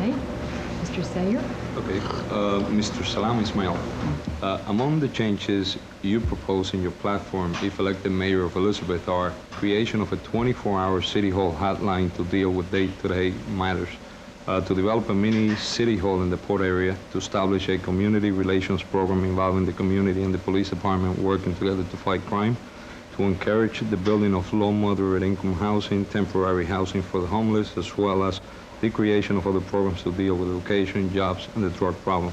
Okay. Mr. Sayegh? Okay. Mr. Salaam, Ismail. Among the changes you propose in your platform, if elected mayor of Elizabeth, are creation of a 24-hour City Hall hotline to deal with day-to-day matters, to develop a mini City Hall in the port area, to establish a community relations program involving the community and the police department working together to fight crime, to encourage the building of low moderate income housing, temporary housing for the homeless, as well as the creation of other programs to deal with education, jobs, and the drug problem.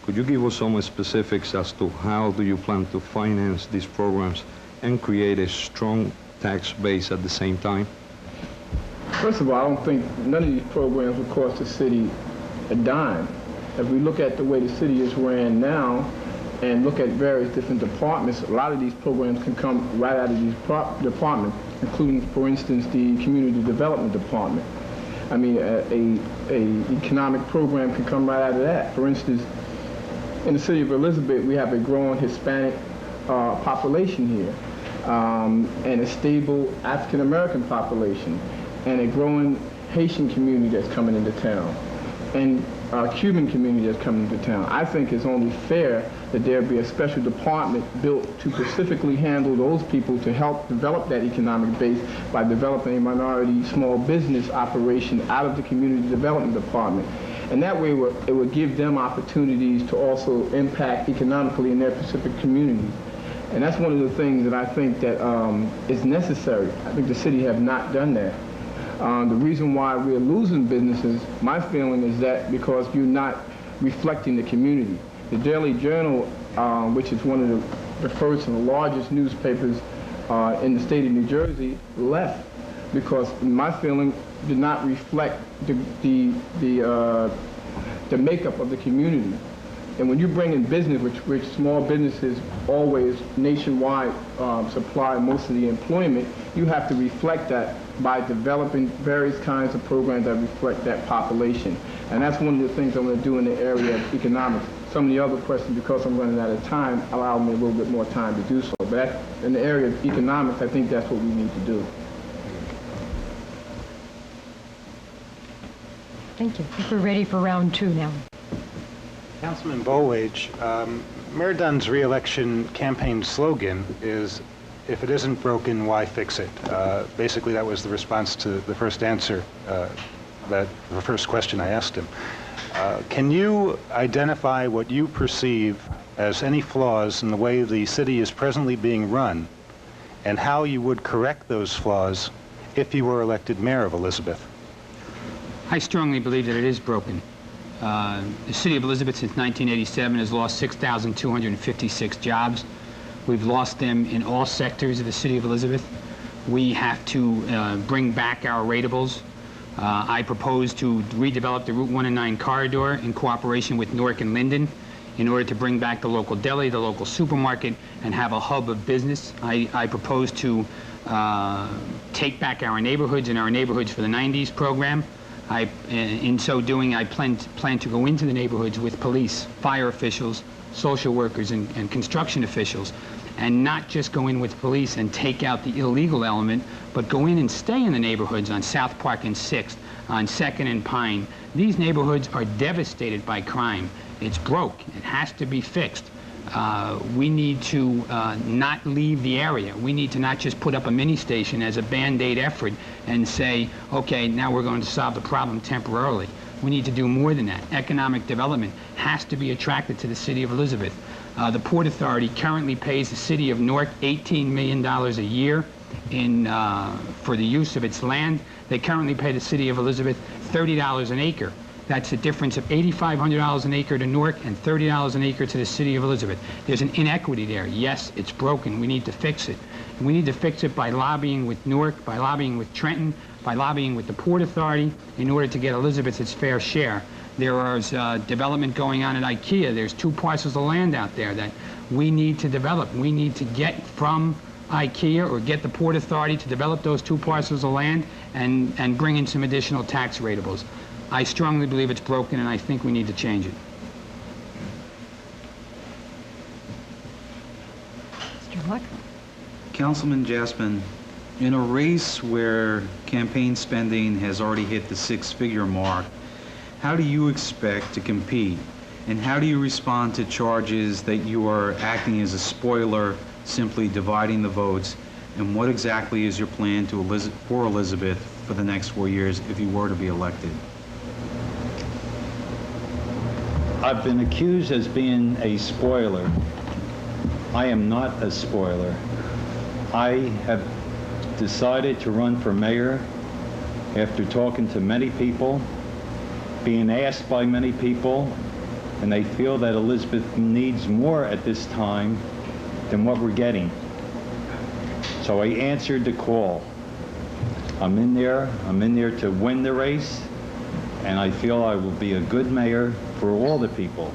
Could you give us some specifics as to how do you plan to finance these programs and create a strong tax base at the same time? First of all, I don't think none of these programs will cost the city a dime. If we look at the way the city is ran now and look at various different departments, a lot of these programs can come right out of these departments, including, for instance, the Community Development Department. I mean, a economic program can come right out of that. For instance, in the city of Elizabeth, we have a growing Hispanic population here, and a stable African-American population, and a growing Haitian community that's coming into town, and a Cuban community that's coming into town. I think it's only fair that there be a special department built to specifically handle those people to help develop that economic base by developing a minority small business operation out of the Community Development Department. And that way it would give them opportunities to also impact economically in their specific communities. And that's one of the things that I think that is necessary. I think the city have not done that. The reason why we're losing businesses, my feeling is that because you're not reflecting the community. The Daily Journal, which is one of the first and the largest newspapers in the state of New Jersey, left because, in my feeling, did not reflect the makeup of the community. And when you bring in business, which small businesses always nationwide supply most of the employment, you have to reflect that by developing various kinds of programs that reflect that population. And that's one of the things I'm going to do in the area of economics. Some of the other questions, because I'm running out of time, allow me a little bit more time to do so. But in the area of economics, I think that's what we need to do. Thank you. I think we're ready for round two now. Councilman Bollwage, Mayor Dunn's re-election campaign slogan is, "If it isn't broken, why fix it?" Basically, that was the response to the first answer, the first question I asked him. Can you identify what you perceive as any flaws in the way the city is presently being run, and how you would correct those flaws if you were elected mayor of Elizabeth? I strongly believe that it is broken. The city of Elizabeth since 1987 has lost 6,256 jobs. We've lost them in all sectors of the city of Elizabeth. We have to bring back our ratables. I propose to redevelop the Route 1 and 9 corridor in cooperation with Newark and Linden in order to bring back the local deli, the local supermarket, and have a hub of business. I propose to take back our neighborhoods and our Neighborhoods for the 90s program. In so doing, I plan to go into the neighborhoods with police, fire officials, social workers, and construction officials, and not just go in with police and take out the illegal element, but go in and stay in the neighborhoods on South Park and 6th, on 2nd and Pine. These neighborhoods are devastated by crime. It's broke. It has to be fixed. We need to not leave the area. We need to not just put up a mini station as a Band-Aid effort and say, okay, now we're going to solve the problem temporarily. We need to do more than that. Economic development has to be attracted to the city of Elizabeth. The Port Authority currently pays the city of Newark $18 million a year for the use of its land. They currently pay the city of Elizabeth $30 an acre. That's a difference of $8,500 an acre to Newark and $30 an acre to the city of Elizabeth. There's an inequity there. Yes, it's broken. We need to fix it. And we need to fix it by lobbying with Newark, by lobbying with Trenton, by lobbying with the Port Authority in order to get Elizabeth its fair share. There is development going on at IKEA. There's 2 parcels of land out there that we need to develop. We need to get from IKEA or get the Port Authority to develop those 2 parcels of land and bring in some additional tax ratables. I strongly believe it's broken, and I think we need to change it. Mr. Gluck? Councilman Jaspan, in a race where campaign spending has already hit the 6-figure mark, how do you expect to compete? And how do you respond to charges that you are acting as a spoiler, simply dividing the votes? And what exactly is your plan for Elizabeth for the next 4 years if you were to be elected? I've been accused as being a spoiler. I am not a spoiler. I have decided to run for mayor after talking to many people, being asked by many people, and they feel that Elizabeth needs more at this time than what we're getting. So I answered the call. I'm in there to win the race, and I feel I will be a good mayor for all the people.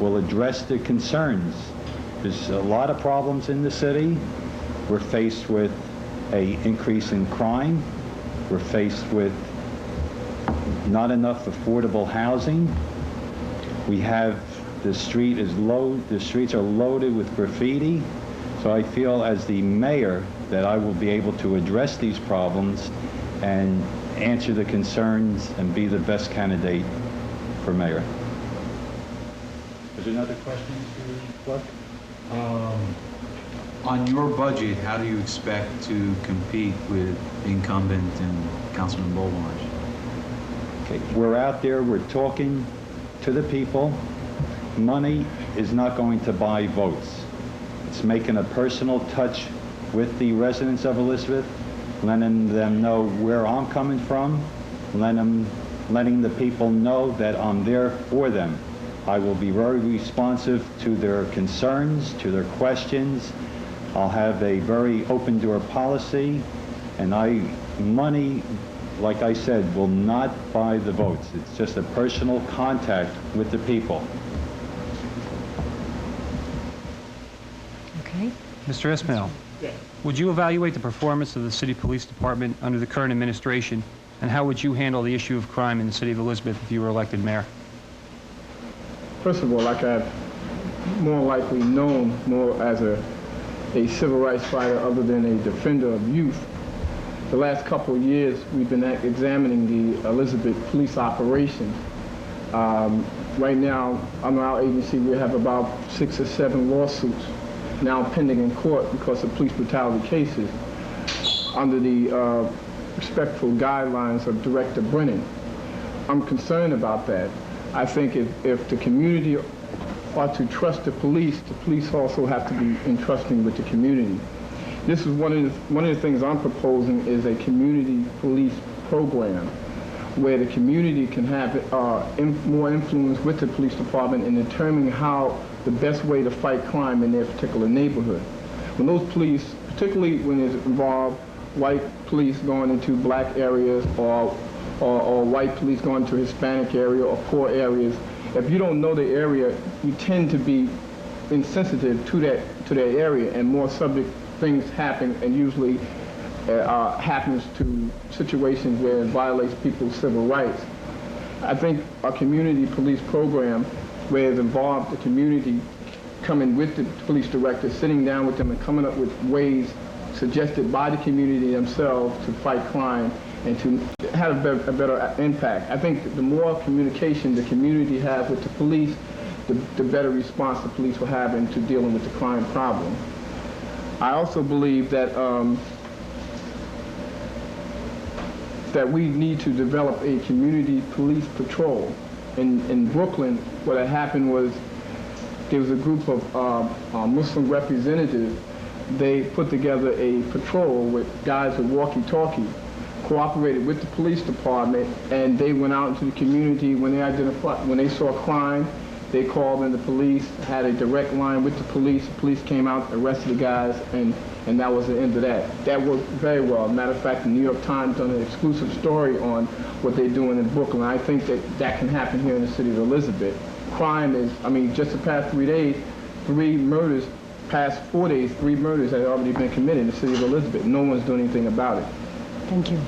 We'll address the concerns. There's a lot of problems in the city. We're faced with an increase in crime. We're faced with not enough affordable housing. We have the streets are loaded with graffiti. So I feel as the mayor that I will be able to address these problems and answer the concerns and be the best candidate for mayor. Is there another question, Mr. Gluck? On your budget, how do you expect to compete with incumbent and Councilman Bollwage? Okay, we're out there, we're talking to the people. Money is not going to buy votes. It's making a personal touch with the residents of Elizabeth, letting them know where I'm coming from, letting the people know that I'm there for them. I will be very responsive to their concerns, to their questions. I'll have a very open door policy, and money, like I said, will not buy the votes. It's just a personal contact with the people. Okay. Mr. Ismail, would you evaluate the performance of the city police department under the current administration, and how would you handle the issue of crime in the city of Elizabeth if you were elected mayor? First of all, like I've more likely known more as a civil rights fighter other than a defender of youth. The last couple of years, we've been examining the Elizabeth police operations. Right now, on our agency, we have about 6 or 7 lawsuits now pending in court because of police brutality cases under the respectful guidelines of Director Brennan. I'm concerned about that. I think if the community are to trust the police also have to be entrusting with the community. This is one of the things I'm proposing is a community police program where the community can have more influence with the police department in determining how the best way to fight crime in their particular neighborhood. When those police, particularly when it involves white police going into black areas or white police going to Hispanic area or poor areas, if you don't know the area, you tend to be insensitive to that area, and more subject things happen, and usually happens to situations where it violates people's civil rights. I think a community police program where it involved the community coming with the police director, sitting down with them and coming up with ways suggested by the community themselves to fight crime and to have a better impact. I think the more communication the community has with the police, the better response the police will have into dealing with the crime problem. I also believe that that we need to develop a community police patrol. In Brooklyn, what had happened was there was a group of Muslim representatives. They put together a patrol with guys with walkie-talkie, cooperated with the police department, and they went out into the community when they saw crime. They called in the police, had a direct line with the police came out, arrested the guys, and that was the end of that. That worked very well. Matter of fact, the New York Times done an exclusive story on what they're doing in Brooklyn. I think that can happen here in the city of Elizabeth. Crime is, just the past 3 days, 3 murders, past 4 days, 3 murders had already been committed in the city of Elizabeth. No one's doing anything about it. Thank you.